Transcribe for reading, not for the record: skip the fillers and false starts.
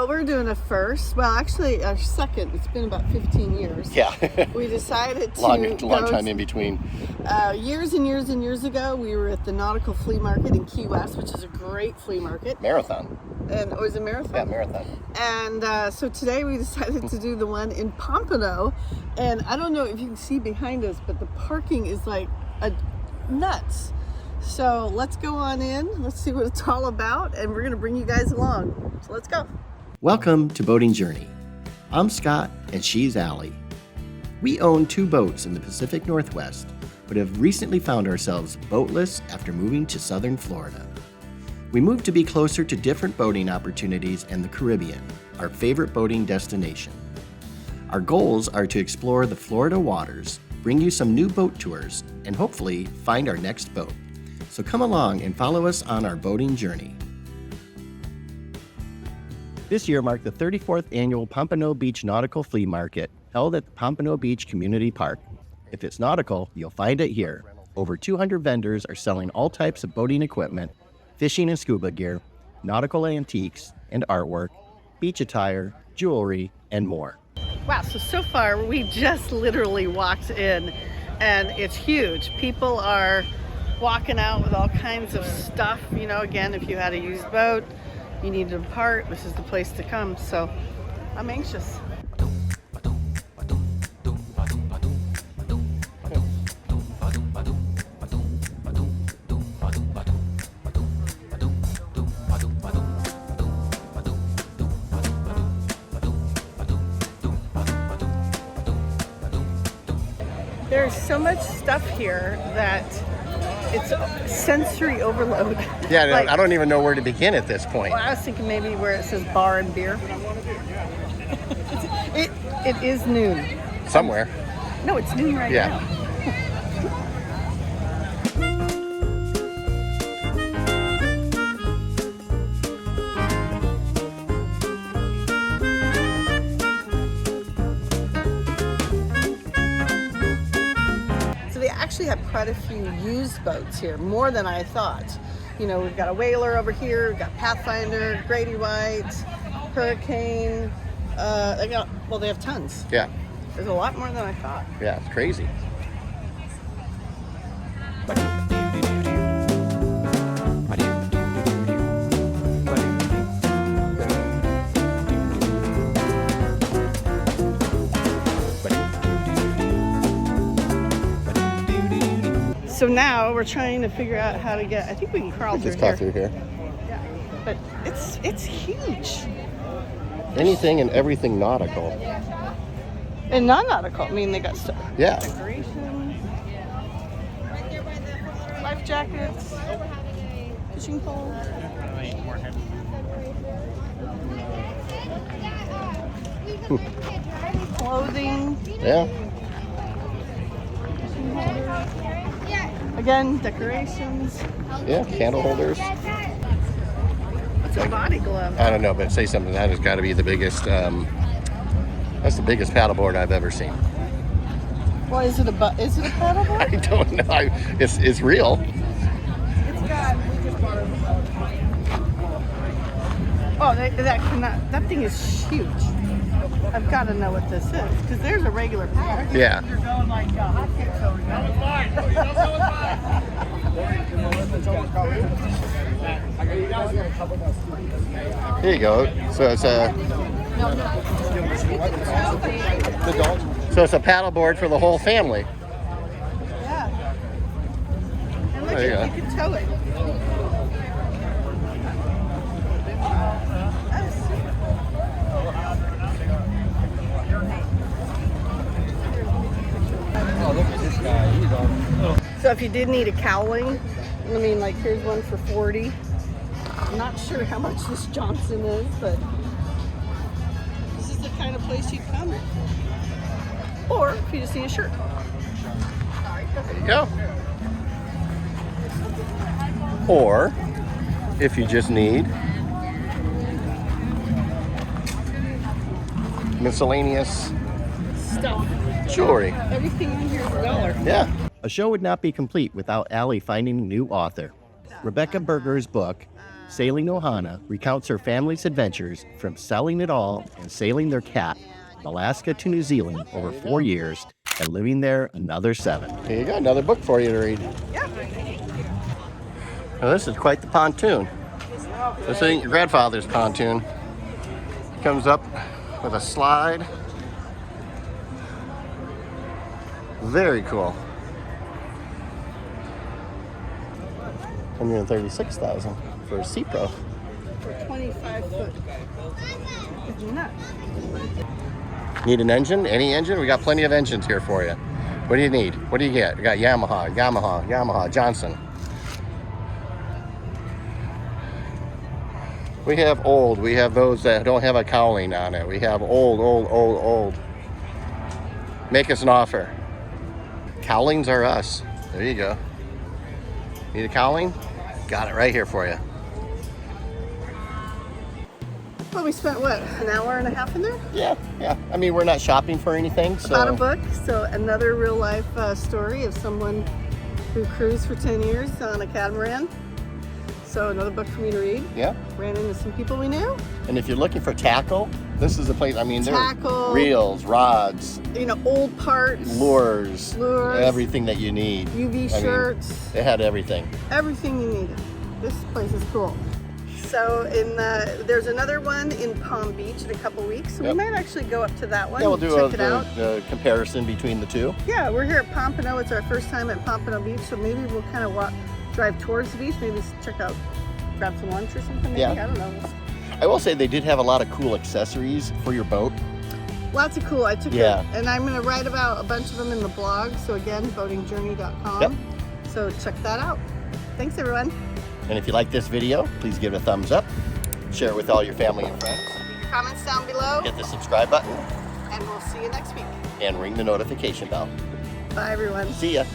Well, we're doing a first. Well, actually, our second. It's been about 15 years. Yeah. We decided to long time in between. Years and years and years ago, we were at the Nautical Flea Market in Key West, which is a great flea market. Marathon. And was it marathon? Yeah, marathon. And so today we decided to do the one in Pompano. And I don't know if you can see behind us, but the parking is like nuts. So let's go on in. Let's see what it's all about. And we're going to bring you guys along. So let's go. Welcome to Boating Journey. I'm Scott and she's Allie. We own 2 boats in the Pacific Northwest, but have recently found ourselves boatless after moving to southern Florida. We moved to be closer to different boating opportunities and the Caribbean, our favorite boating destination. Our goals are to explore the Florida waters, bring you some new boat tours, and hopefully find our next boat. So come along and follow us on our boating journey. This year marked the 34th annual Pompano Beach Nautical Flea Market, held at the Pompano Beach Community Park. If it's nautical, you'll find it here. Over 200 vendors are selling all types of boating equipment, fishing and scuba gear, nautical antiques and artwork, beach attire, jewelry, and more. Wow, so far we just literally walked in and it's huge. People are walking out with all kinds of stuff. You know, again, if you had a used boat, you needed a part, this is the place to come. So I'm anxious. There's so much stuff here that it's sensory overload. Yeah, Like, I don't even know where to begin at this point. well, I was thinking maybe where it says bar and beer. It is noon. Somewhere. No, it's noon right Yeah. now. They actually have quite a few used boats here, more than I thought. You know, we've got a whaler over here, we've got Pathfinder, Grady White, Hurricane. They have tons. Yeah. There's a lot more than I thought. Yeah, it's crazy. So now we're trying to figure out how to get, I think we can crawl through Just crawl here. through here. Yeah. But it's huge. Anything and everything nautical. And non-nautical. I mean, they got stuff. Yeah. Decorations, life jackets, fishing poles. Clothing. Yeah. Again, decorations. Yeah, candle holders. What's a body glove? I don't know, but say something. That has got to be the biggest, that's the biggest paddleboard I've ever seen. Well, is it a paddleboard? I don't know. It's real. It's got. Oh, that thing is huge. I've got to know what this is because there's a regular paddle. Yeah. You're going like hotcakes over there. Here you go. So it's a paddleboard for the whole family. Yeah. And look, There you you can tow it. Oh, look at this guy. He's on. So if you did need a cowling, I mean, like here's one for 40. I'm not sure how much this Johnson is, but this is the kind of place you'd come. Or if you just need a shirt. There you go. Or if you just need miscellaneous Stuff. jewelry. Everything in here is $1. Yeah. A show would not be complete without Allie finding a new author. Rebecca Berger's book, Sailing Ohana recounts her family's adventures from selling it all and sailing their cat from Alaska to New Zealand over 4 years and living there another 7. Here you go, another book for you to read. Yeah. Well, this is quite the pontoon. This ain't your grandfather's pontoon. Comes up with a slide. Very cool. $136,000 for a Sea-Pro. For 25 foot. Nuts. Need an engine? Any engine? We got plenty of engines here for you. What do you need? What do you get? We got Yamaha, Johnson. We have old. We have those that don't have a cowling on it. We have old. Make us an offer. Cowlings are us. There you go. Need a cowling? Got it right here for you. Well, we spent what, an hour and a half in there? Yeah. I mean, we're not shopping for anything, so. About a book. So another real life story of someone who cruised for 10 years on a catamaran. So another book for me to read. Yeah. Ran into some people we knew. And if you're looking for tackle, this is the place. I mean, there are Tackle. reels, rods, Old parts. lures, Lures. everything that you need. UV shirts. It had everything. Everything you needed. This place is cool. So there's another one in Palm Beach in a couple weeks. So Yep. we might actually go up to that one Yeah, we'll and do check it out. a comparison between the two. Yeah, we're here at Pompano. It's our first time at Pompano Beach, so maybe we'll kind of drive towards the beach. Maybe grab some lunch or something. Maybe. Yeah. I don't know. I will say they did have a lot of cool accessories for your boat. Lots of cool. I took Yeah. and I'm going to write about a bunch of them in the blog. So again, boatingjourney.com. Yep. So check that out. Thanks, everyone. And if you like this video, please give it a thumbs up. Share it with all your family and friends. Comments down below, Hit the subscribe button and we'll see you next week. and ring the notification bell. Bye, everyone. See ya.